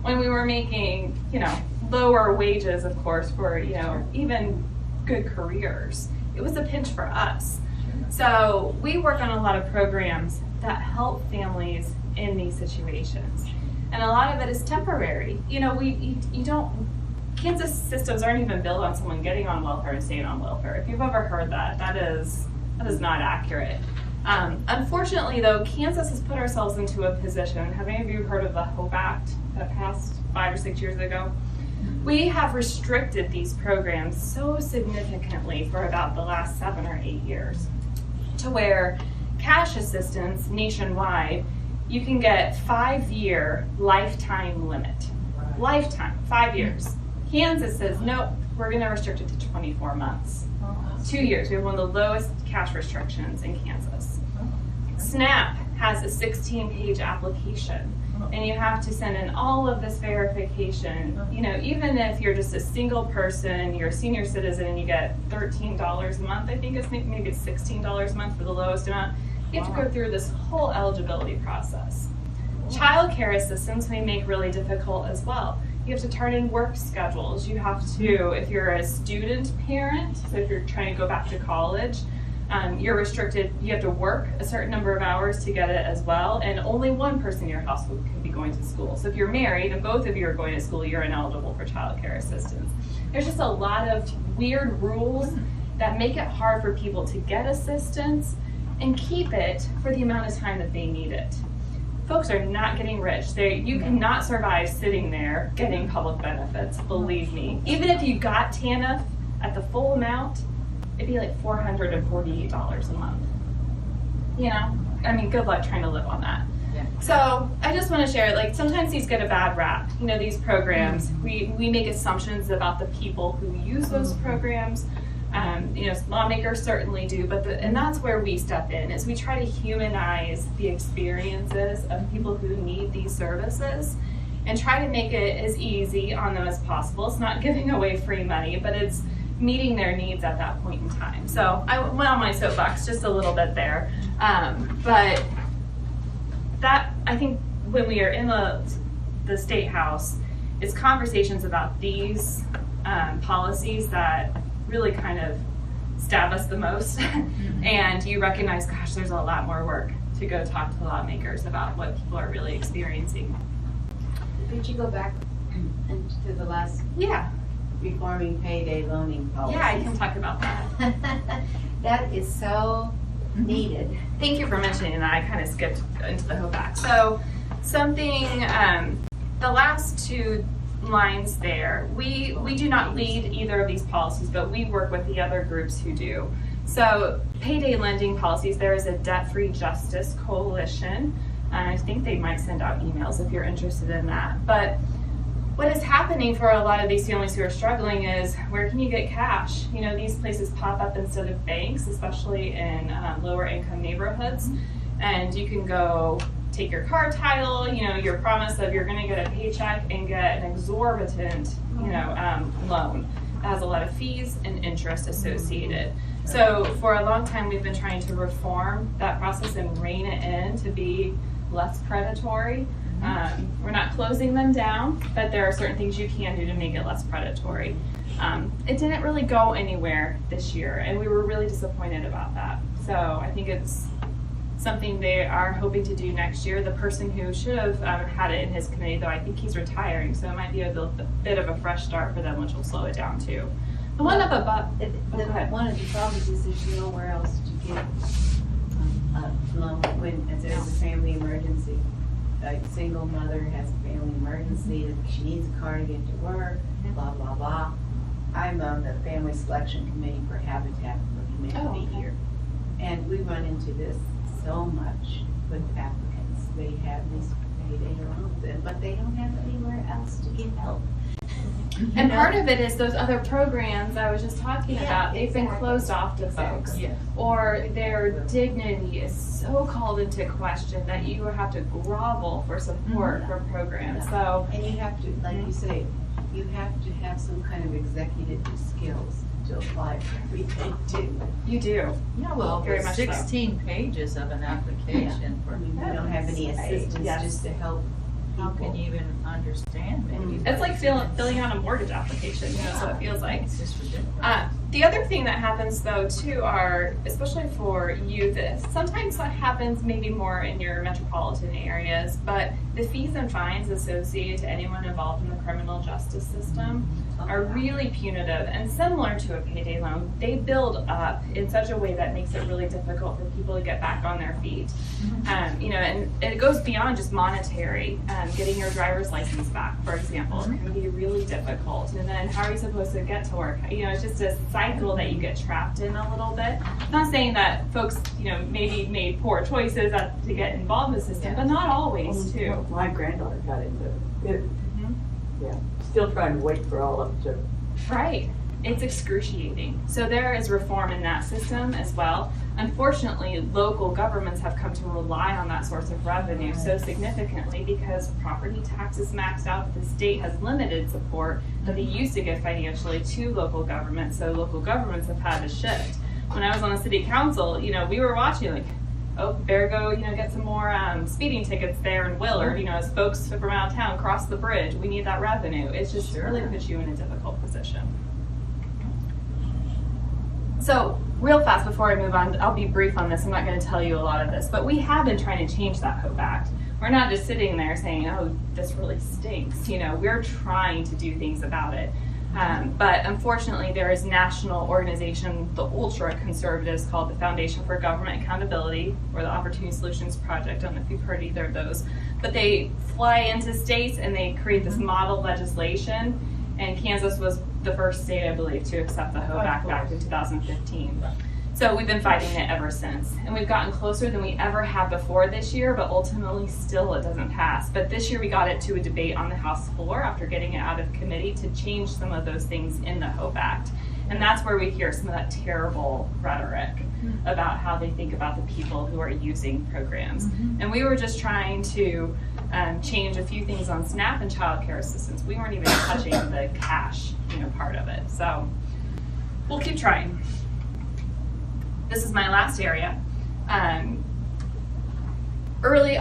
when we were making, you know, lower wages, of course, for, you know, even good careers. It was a pinch for us. So we work on a lot of programs that help families in these situations. And a lot of it is temporary. You know, Kansas systems aren't even built on someone getting on welfare and staying on welfare. If you've ever heard that, that is not accurate. Unfortunately, though, Kansas has put ourselves into a position. Have any of you heard of the HOPE Act that passed 5 or 6 years ago? We have restricted these programs so significantly for about the last 7 or 8 years, to where cash assistance nationwide, you can get 5-year lifetime limit. Lifetime, 5 years. Kansas says, nope, we're going to restrict it to 24 months. 2 years. We have one of the lowest cash restrictions in Kansas. SNAP has a 16-page application, and you have to send in all of this verification. You know, even if you're just a single person, you're a senior citizen, and you get $13 a month, I think maybe it's $16 a month for the lowest amount, you have to go through this whole eligibility process. Child care assistance may make really difficult as well. You have to turn in work schedules. You have to, if you're a student parent, so if you're trying to go back to college, you're restricted. You have to work a certain number of hours to get it as well, and only one person in your household can be going to school. So if you're married and both of you are going to school, you're ineligible for child care assistance. There's just a lot of weird rules that make it hard for people to get assistance and keep it for the amount of time that they need it. Folks are not getting rich. You cannot survive sitting there getting public benefits, believe me. Even if you got TANF at the full amount, it'd be like $448 a month. You know, I mean, good luck trying to live on that. So I just want to share, like, sometimes these get a bad rap. You know, these programs, we make assumptions about the people who use those programs. You know, lawmakers certainly do, and that's where we step in, is we try to humanize the experiences of people who need these services and try to make it as easy on them as possible. It's not giving away free money, but it's meeting their needs at that point in time. So I went on my soapbox just a little bit there, but that, I think, when we are in the State House, is conversations about these policies that really kind of stab us the most. And you recognize, gosh, there's a lot more work to go talk to lawmakers about what people are really experiencing. Did you go back to the last reforming payday loaning policy? Yeah, I can talk about that. That is so needed. Thank you for mentioning that. I kind of skipped into the HOPE Act. So something, the last two lines there, we do not lead either of these policies, but we work with the other groups who do. So payday lending policies, there is a Debt-Free Justice Coalition, and I think they might send out emails if you're interested in that. But what is happening for a lot of these families who are struggling is, where can you get cash? You know, these places pop up instead of banks, especially in lower income neighborhoods, and you can go take your car title, you know, your promise of you're going to get a paycheck and get an exorbitant, loan that has a lot of fees and interest associated. So for a long time, we've been trying to reform that process and rein it in to be less predatory. We're not closing them down, but there are certain things you can do to make it less predatory. It didn't really go anywhere this year, and we were really disappointed about that. So I think it's something they are hoping to do next year. The person who should have had it in his committee, though, I think he's retiring, so it might be a bit of a fresh start for them, which will slow it down too. The one up above, one of the problems is there's nowhere else to get a loan when there's a family emergency. Like, single mother has a family emergency, she needs a car to get to work, blah, blah, blah. I'm on the family selection committee for Habitat for Humanity here. And we run into this so much with applicants. They have these payday loans, but they don't have anywhere else to get help. And part of it is those other programs I was just talking about, they've been exactly. closed off to folks. Yes. Or their dignity is so called into question that you have to grovel for support from programs. So, And you have to, like you say, you have to have some kind of executive skills to apply for everything too. you do. Yeah, well, Very with much so. 16 pages of an application for I mean, we don't have any assistance Yes. just to help how people. can you even understand maybe? It's like filling out a mortgage application, you know, so it feels like. It's just ridiculous. The other thing that happens though too are, especially for youth, sometimes that happens maybe more in your metropolitan areas, but the fees and fines associated to anyone involved in the criminal justice system are really punitive and similar to a payday loan. They build up in such a way that makes it really difficult for people to get back on their feet. You know, and it goes beyond just monetary. Getting your driver's license back, for example, can be really difficult. And then how are you supposed to get to work? You know, it's just a cycle that you get trapped in a little bit. Not saying that folks, you know, maybe made poor choices to get involved in the system, but not always too. My granddaughter got into it. Yeah, still trying to wait for all of them to. Right. It's excruciating. So there is reform in that system as well. Unfortunately, local governments have come to rely on that source of revenue so significantly because property tax is maxed out. The state has limited support that they used to give financially to local governments. So local governments have had to shift. When I was on the city council, you know, we were watching like, oh, better go, you know, get some more speeding tickets there in Willard, you know, as folks from out of town cross the bridge. We need that revenue. It's just really puts you in a difficult position. So real fast before I move on, I'll be brief on this. I'm not going to tell you a lot of this, but we have been trying to change that HOPE Act. We're not just sitting there saying, oh, this really stinks. You know, we're trying to do things about it. But unfortunately, there is a national organization, the ultra conservatives, called the Foundation for Government Accountability, or the Opportunity Solutions Project. I don't know if you've heard either of those. But they fly into states and they create this model legislation. And Kansas was the first state, I believe, to accept the HOPE Act back in 2015. So we've been fighting it ever since. And we've gotten closer than we ever have before this year, but ultimately still it doesn't pass. But this year we got it to a debate on the House floor after getting it out of committee to change some of those things in the HOPE Act. And that's where we hear some of that terrible rhetoric about how they think about the people who are using programs. And we were just trying to change a few things on SNAP and child care assistance. We weren't even touching the cash, you know, part of it. So we'll keep trying. This is my last area. I'll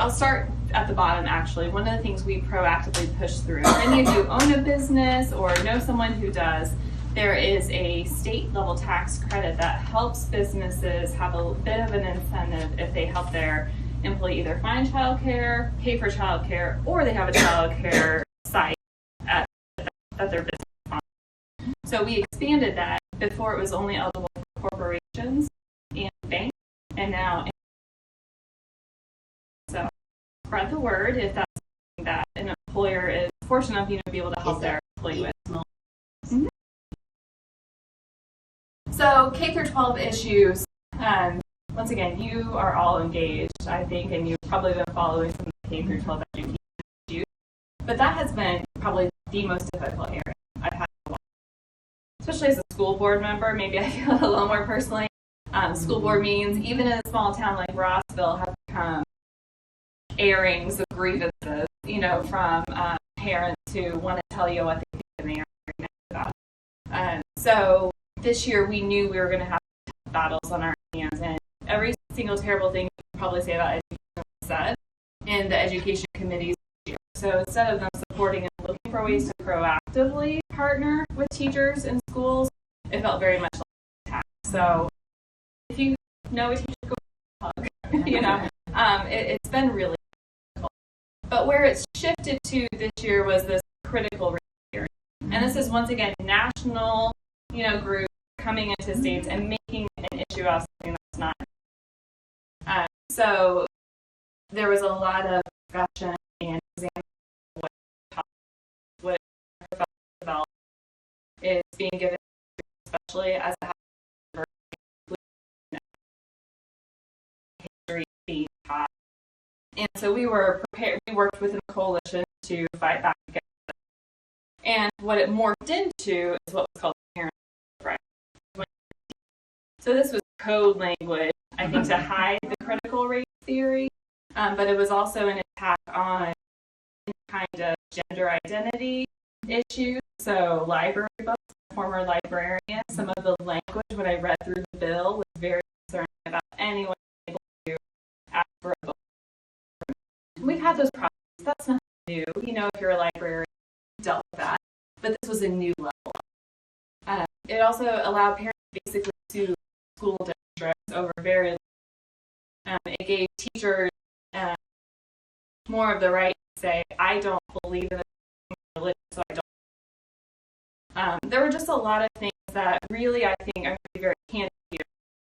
start at the bottom actually. One of the things we proactively push through, if any of you own a business or know someone who does, there is a state level tax credit that helps businesses have a bit of an incentive if they help their employee either find childcare, pay for childcare, or they have a childcare site at their business. So we expanded that. Before it was only eligible for corporations and banks, and now so spread the word if that's something that an employer is fortunate enough, you know, to be able to help their employee with. So K through 12 issues. Once again, you are all engaged, I think, and you've probably been following some of the K through 12 education issues. But that has been probably the most difficult area I've had to watch. Especially as a school board member, maybe I feel a little more personally. School board meetings, even in a small town like Rossville, have become airings of grievances, you know, from parents who want to tell you what they think and they are very mad about. So this year we knew we were going to have battles on our hands, and every single terrible thing you can probably say about education was said in the education committees this year. So instead of them supporting and looking for ways to proactively partner with teachers in schools, it felt very much like attack. So if you know a teacher, go hug. You know, it's been really difficult. But where it's shifted to this year was this critical race hearing, and this is once again national, you know, group coming into states and making an issue out of something that's not. So there was a lot of discussion and examining what is being given especially as a history being taught. And so we were prepared, we worked within a coalition to fight back against it. And what it morphed into is what was called parent rights. So this was code language, I think, to hide the critical race theory, but it was also an attack on kind of gender identity issues. So library books, former librarian, some of the language when I read through the bill was very concerning about anyone able to ask for a book. We've had those problems. That's not new. You know, if you're a librarian, you dealt with that. But this was a new level. It also allowed parents basically to school districts over very. It gave teachers more of the right to say, I don't believe in religion, so I don't. There were just a lot of things that really, I think, I'm going to be very candid here.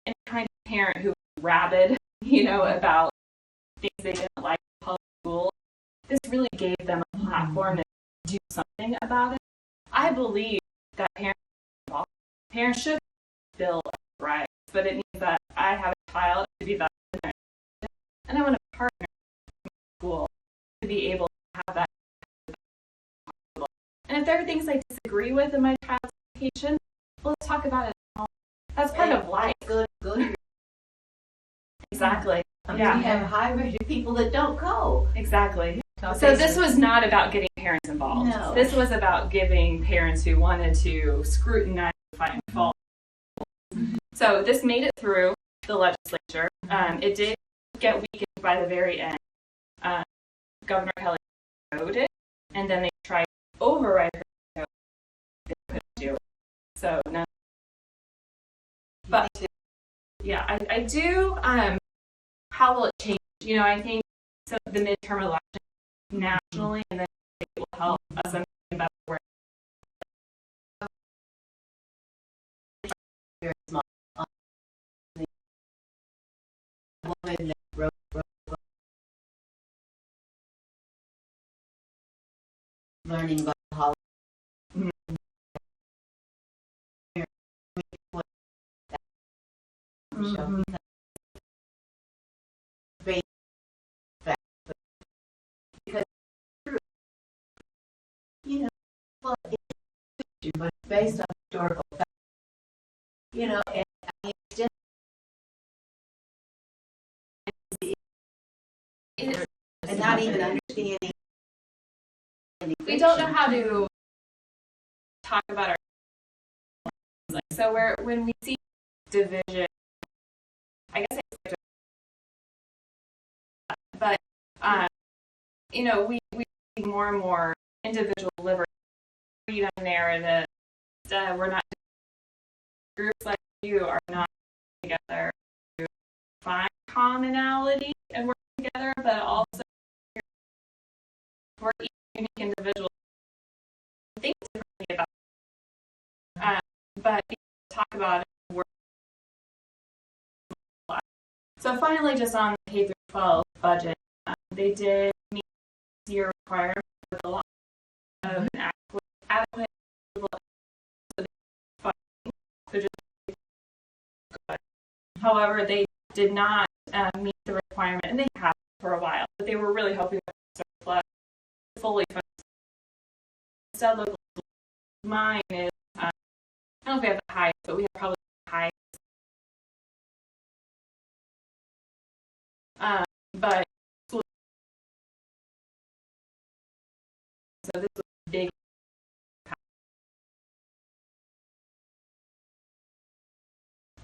Any kind of parent who was rabid, you know, about things they didn't like in public school, this really gave them a platform to do something about it. I believe that parents should build rights, but it means that I have a child to be that parent, and I want to partner with school to be able to have that. And if there are things I disagree with in my child's education, well, let's talk about it at home. That's part of life. Go. Exactly. We have high-rated people that don't go. Exactly. So this was not about getting parents involved. No. This was about giving parents who wanted to scrutinize and find fault. So this made it through the legislature. It did get weakened by the very end. Governor Kelly voted it, and then they tried to override her vote. They couldn't do it. So none. But yeah, I do. How will it change? You know, I think so. The midterm election nationally, and then it will help us understand about where. Very small. The woman that wrote learning about Hollywood. Because you know, well, it's fiction, but it's based on historical facts. You know, and I mean, it's just and not even understanding. We don't know how to talk about our like so when we see division, I guess but you know, we see more and more individual liberty, freedom narrative. We're not groups like you are not together to find commonality and work together, but also we're each unique individuals. Think differently about but talk about it. Work. So finally, just on the K through 12 budget, they did meet this year requirement with a lot of an adequate funding. However, they did not meet the requirement, and they have for a while, but they were really hoping that surplus fully funded. Instead, local mine is, I don't know if we have the highest, but we have probably the highest. But so this was big.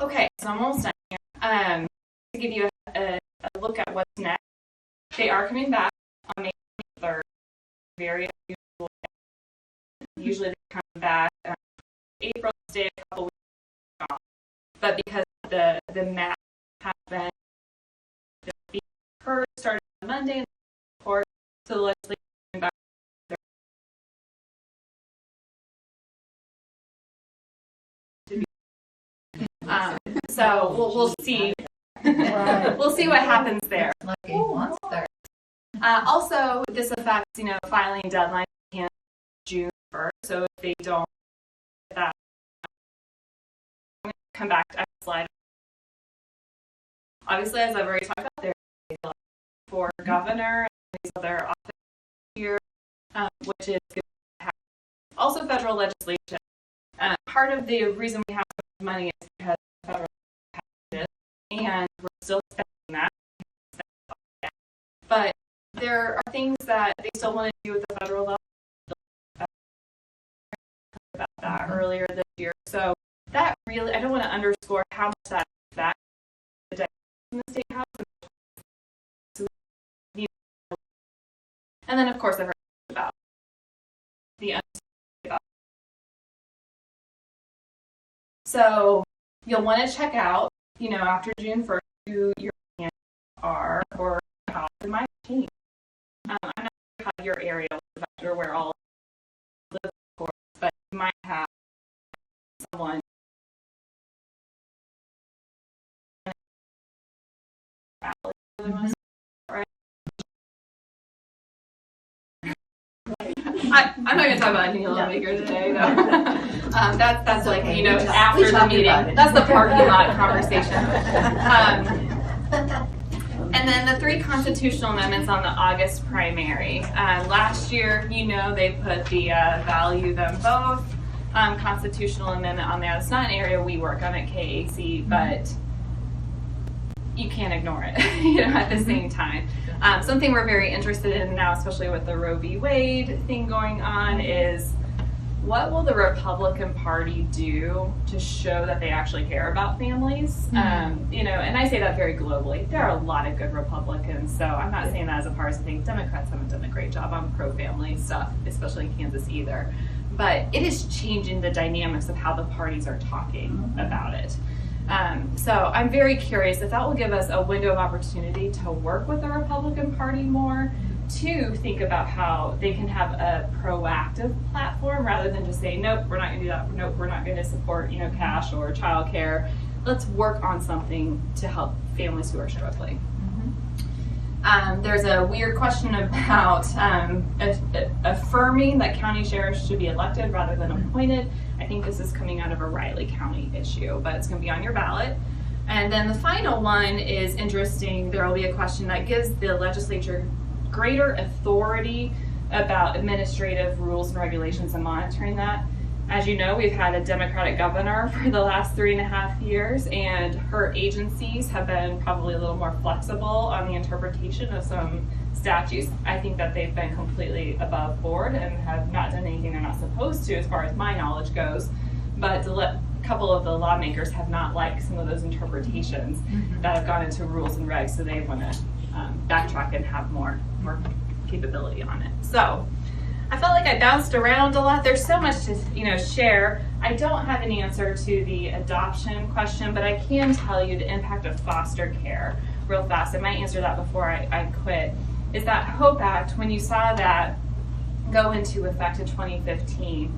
Okay, so I'm almost done here. To give you a look at what's next, they are coming back on May 23rd. Very unusual. Usually they come back April, stay a couple weeks off. But because the map has been heard starting on Monday and court, so the legislature coming back. So we'll see. We'll see what happens there. Also, this affects, you know, filing deadline June 1st. So if they don't get that come back to the slide. Obviously, as I've already talked about, there's for governor and these other offices here, which is good to have. Also federal legislation. Part of the reason we have so much money is because of federal packages, and we're still spending that. But there are things that they still want to do at the federal level. About that earlier this year. So that really, I don't want to underscore how much that in the state house. And then, of course, I've heard about the so you'll want to check out, after June 1st, who your plans are for how it might change. I'm not sure how your area is or where all live, of course, but you might have someone. I'm not going to talk about any lawmaker today, though. That's like, after the meeting. That's the parking lot conversation. And then the 3 constitutional amendments on the August primary. Last year, they put the value them both constitutional amendment on there. It's not an area we work on at KAC, but you can't ignore it, at the same time. Something we're very interested in now, especially with the Roe v. Wade thing going on, is what will the Republican Party do to show that they actually care about families? And I say that very globally. There are a lot of good Republicans, so I'm not saying that as a partisan thing. Democrats haven't done a great job on pro-family stuff, especially in Kansas either. But it is changing the dynamics of how the parties are talking about it. So I'm very curious if that will give us a window of opportunity to work with the Republican Party more, to think about how they can have a proactive platform rather than just saying, nope, we're not going to do that. Nope, we're not going to support, cash or childcare. Let's work on something to help families who are struggling. There's a weird question about affirming that county sheriffs should be elected rather than appointed. I think this is coming out of a Riley County issue, but it's going to be on your ballot. And then the final one is interesting. There will be a question that gives the legislature greater authority about administrative rules and regulations and monitoring that. As you know, we've had a Democratic governor for the last 3.5 years, and her agencies have been probably a little more flexible on the interpretation of some statutes. I think that they've been completely above board and have not done anything they're not supposed to, as far as my knowledge goes. But a couple of the lawmakers have not liked some of those interpretations that have gone into rules and regs, so they want to backtrack and have more capability on it. So I felt like I bounced around a lot. There's so much to share. I don't have an answer to the adoption question, but I can tell you the impact of foster care real fast. I might answer that before I quit. Is that HOPE Act, when you saw that go into effect in 2015,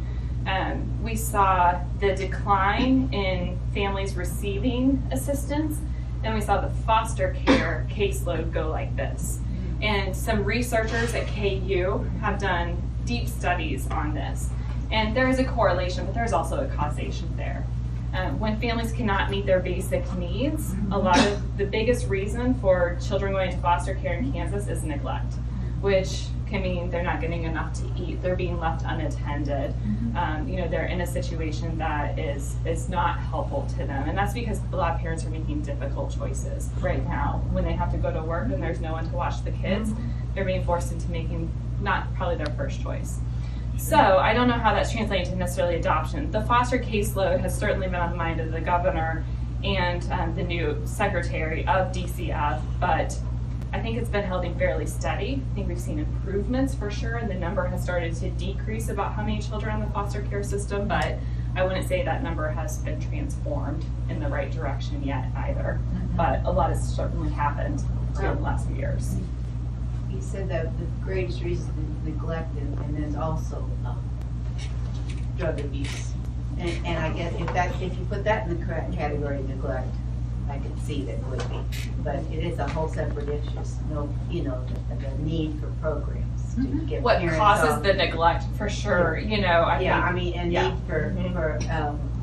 we saw the decline in families receiving assistance, and we saw the foster care caseload go like this. And some researchers at KU have done deep studies on this. And there is a correlation, but there's also a causation there. When families cannot meet their basic needs, a lot of the biggest reason for children going to foster care in Kansas is neglect, which can mean they're not getting enough to eat, they're being left unattended, they're in a situation that is not helpful to them. And that's because a lot of parents are making difficult choices right now. When they have to go to work and there's no one to watch the kids, they're being forced into making not probably their first choice. So I don't know how that's translating to necessarily adoption. The foster caseload has certainly been on the mind of the governor and the new secretary of DCF, but I think it's been holding fairly steady. I think we've seen improvements for sure, and the number has started to decrease about how many children in the foster care system, but I wouldn't say that number has been transformed in the right direction yet either. But a lot has certainly happened in the last few years. You said that the greatest reason is neglect, and there's also drug abuse. And I guess if you put that in the correct category of neglect, I could see that it would be. But it is a whole separate issue. The need for programs. to get What parents causes off. the neglect, for sure, you know, I Yeah, I think. mean, and yeah. need for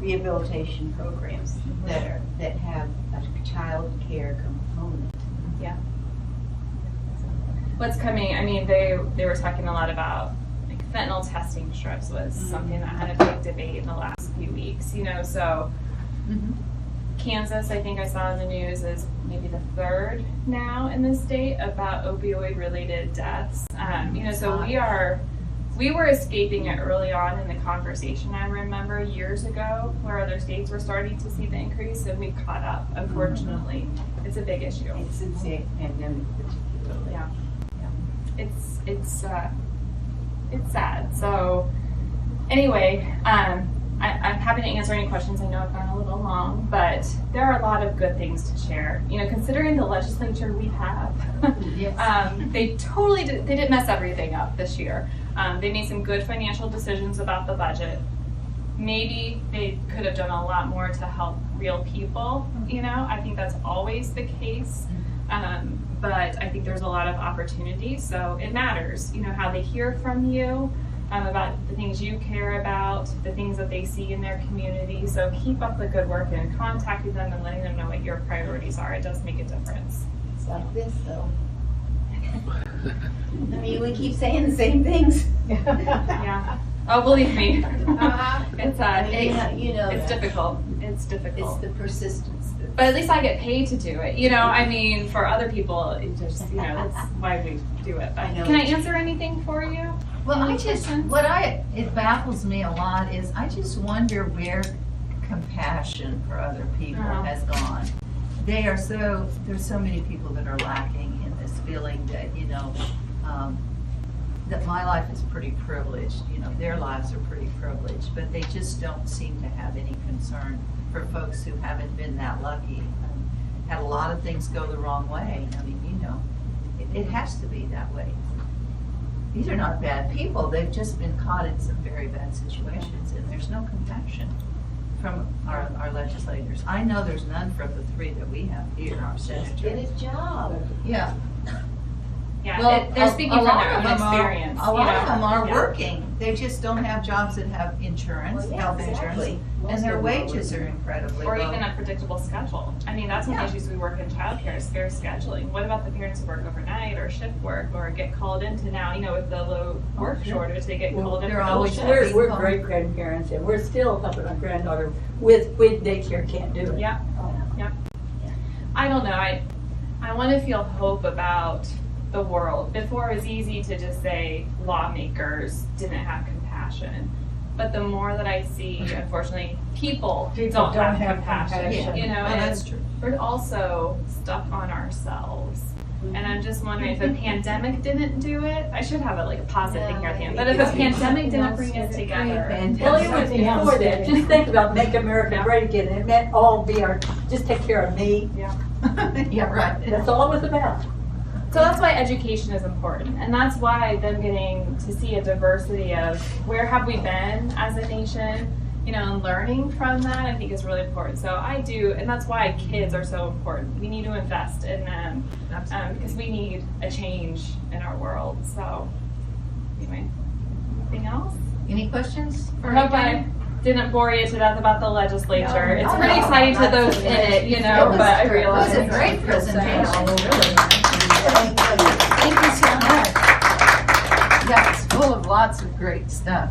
rehabilitation programs that have a child care component. What's coming, I mean, they were talking a lot about, like, fentanyl testing strips was something that had a big debate in the last few weeks, you know, so Kansas, I think I saw in the news, is maybe the third now in the state about opioid-related deaths. You know, so we were escaping it early on in the conversation, I remember, years ago, where other states were starting to see the increase, and we've caught up, unfortunately. It's a big issue. It's in the pandemic particularly. Yeah. It's sad. So anyway, I'm happy to answer any questions. I know I've gone a little long, but there are a lot of good things to share. You know, considering the legislature we have, they didn't mess everything up this year. They made some good financial decisions about the budget. Maybe they could have done a lot more to help real people. You know, I think that's always the case. But I think there's a lot of opportunity, so it matters, you know, how they hear from you about the things you care about, the things that they see in their community. So keep up the good work and contacting them and letting them know what your priorities are. It does make a difference. It's like this, though. I mean, we keep saying the same things. Yeah. Oh, believe me. It's you know, it's difficult. It's difficult. It's the persistence. But at least I get paid to do it. You know, I mean, for other people, it just, you know, that's why we do it. But can I answer anything for you? Well, Any questions? it baffles me a lot is I just wonder where compassion for other people Oh. has gone. There's so many people that are lacking in this feeling that, you know, that my life is pretty privileged, you know, their lives are pretty privileged, but they just don't seem to have any concern for folks who haven't been that lucky and had a lot of things go the wrong way. I mean, you know, it has to be that way. These are not bad people. They've just been caught in some very bad situations, and there's no compassion from our legislators. I know there's none from the three that we have here, our Just senators. get a job. Yeah. Yeah, Well, they're speaking from their own A experience. lot of them are Yeah. working. They just don't have jobs that have insurance, Well, yeah, health exactly. insurance, Most and their of them are wages are working. incredibly Or low. even a predictable schedule. I mean, that's one of Yeah. the issues we work in childcare is fair scheduling. What about the parents who work overnight or shift work or get called into now, you know, with the low work sure. shortage, they get called in they're for double always shifts. We're great grandparents, and we're still helping our granddaughter with daycare, can't do it. Yeah, yeah. I don't know, I want to feel hope about the world. Before it was easy to just say lawmakers didn't have compassion. But the more that I see, unfortunately, people don't have compassion. Yeah. You know, Oh, and that's true. we're also stuck on ourselves. And I'm just wondering if a pandemic didn't do it, I should have a positive thing here at the end, but if a pandemic didn't bring us together. Well, it was before that. Just think about Make America Great Again. It meant just take care of me. Yeah, right. That's all it was about. So that's why education is important, and that's why them getting to see a diversity of where have we been as a nation, you know, and learning from that I think is really important. So I do, and that's why kids are so important. We need to invest in them because we need a change in our world. So anyway, anything else? Any questions? I hope I didn't bore you to death about the legislature. No, It's no, pretty no. exciting to those in it, you know, but I realize It was a great presentation, really. Thank you so much. Yeah, it's full of lots of great stuff.